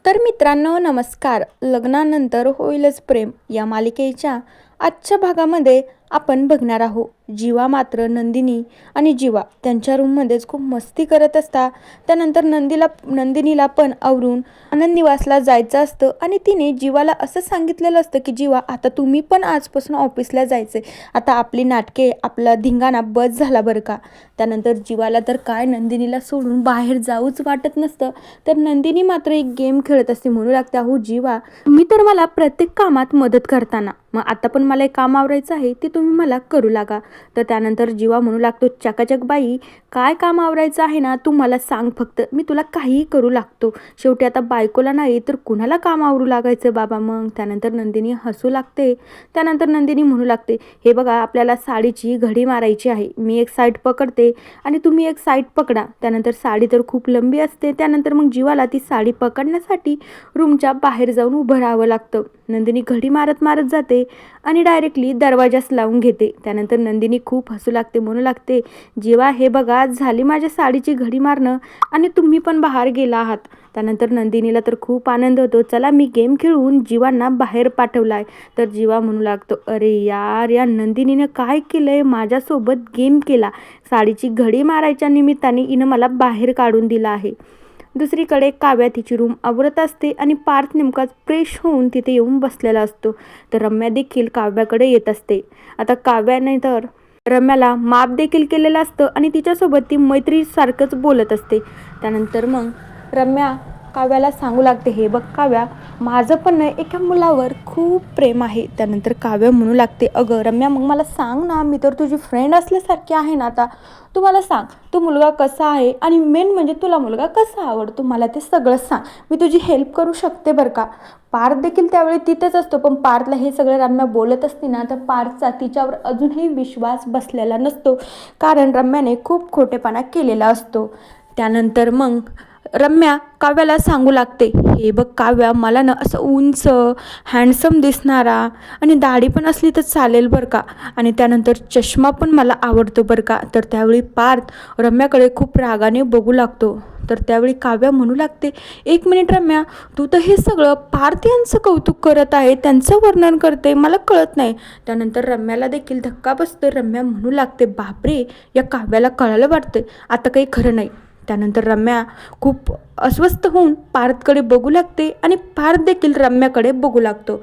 तर मित्रांनो नमस्कार. लग्नानंतर होईलच प्रेम या मालिकेच्या आजच्या भागामध्ये आपण बघणार आहोत. जीवा मात्र नंदिनी आणि जीवा त्यांच्या रूममध्येच खूप मस्ती करत असता. त्यानंतर नंदिनीला पण आवरून आनंद निवासला जायचं असतं आणि तिने जीवाला असं सांगितलेलं असतं की जीवा आता तुम्ही पण आजपासून ऑफिसला जायचे, आता आपली नाटके आपला धिंगाणा बस झाला बरं का. त्यानंतर जीवाला तर काय नंदिनीला सोडून बाहेर जाऊच वाटत नसतं. तर नंदिनी मात्र एक गेम खेळत असते. म्हणू लागते अहो जीवा तुम्ही तर मला प्रत्येक कामात मदत करताना, मग आता पण मला एक काम आवरायचं आहे ते तुम्ही मला करू लागा. तर त्यानंतर जीवा म्हणू लागतो चकाचक बाई काय काम आवरायचं आहे ना तू मला सांग, फक्त मी तुला काहीही करू लागतो. शेवटी आता बायकोला नाही तर कुणाला काम आवरू लागायचं बाबा मग. त्यानंतर नंदिनी हसू लागते. त्यानंतर नंदिनी म्हणू लागते हे बघा आपल्याला साडीची घडी मारायची आहे, मी एक साईड पकडते आणि तुम्ही एक साईड पकडा. त्यानंतर साडी तर खूप लंबी असते. त्यानंतर मग जीवाला ती साडी पकडण्यासाठी रूमच्या बाहेर जाऊन उभं राहावं लागतं. नंदिनी घडी मारत मारत जाते आणि डायरेक्टली दरवाजाच लावून घेते. त्यानंतर नंदिनी खूप हसू लागते. म्हणू लागते जीवा हे बघा झाली माझ्या साडीची घडी मारणं आणि तुम्ही पण बाहेर गेला आहात. त्यानंतर नंदिनीला तर खूप आनंद होतो. चला मी गेम खेळून जीवांना बाहेर पाठवलाय. तर जीवा म्हणू लागतो अरे यार या नंदिनीनं काय केलंय, माझ्यासोबत गेम केला, साडीची घडी मारायच्या निमित्ताने हिनं मला बाहेर काढून दिला आहे. दुसरीकडे काव्या तिची रूम आवरत असते आणि पार्थ नेमकाच फ्रेश होऊन तिथे येऊन बसलेला असतो. तर रम्या देखील काव्याकडे येत असते. आता काव्याने तर रम्याला माफ देखील केलेलं असतं आणि तिच्यासोबत ती मैत्रीसारखंच बोलत असते. त्यानंतर मग रम्या काव्याला सांगू लागते हे बघ काव्या माझं पण एका मुलावर खूप प्रेम आहे. त्यानंतर काव्य म्हणू लागते अगं रम्या मग मला सांग ना, मी तर तुझी फ्रेंड असल्यासारखी आहे ना, आता तू मला सांग तो मुलगा कसा आहे आणि मेन म्हणजे तुला मुलगा कसा आवडतो मला ते सगळं सांग, मी तुझी हेल्प करू शकते बरं का. पार्थ देखील त्यावेळी तिथेच असतो. पण पार्थला हे सगळं रम्या बोलत असते ना तर पार्थचा तिच्यावर अजूनही विश्वास बसलेला नसतो, कारण रम्याने खूप खोटेपणा केलेला असतो. त्यानंतर मग रम्या काव्याला सांगू लागते हे बघ काव्या मला ना असं उंच हँडसम दिसणारा आणि दाढी पण असली तर चालेल बरं का, आणि त्यानंतर चष्मा पण मला आवडतो बरं का. तर त्यावेळी पार्थ रम्याकडे खूप रागाने बघू लागतो. तर त्यावेळी काव्या म्हणू लागते एक मिनिट रम्या तू तर हे सगळं पार्थ यांचं कौतुक करत आहे, त्यांचं वर्णन करते, मला कळत नाही. त्यानंतर रम्याला देखील धक्का बसतो. रम्या म्हणू लागते बापरे या काव्याला कळालं वाटतं, आता काही खरं नाही. त्यानंतर रम्या खूप अस्वस्थ होऊन पार्थकडे बघू लागते आणि पार्थ देखील रम्याकडे बघू लागतो.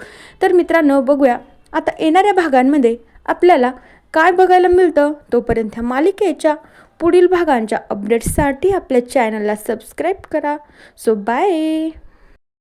तर मित्रांनो बघूया आता येणाऱ्या भागांमध्ये आपल्याला काय बघायला मिळतं. तोपर्यंत ह्या मालिकेच्या पुढील भागांच्या अपडेट्ससाठी आपल्या चॅनलला सबस्क्राईब करा. So bye.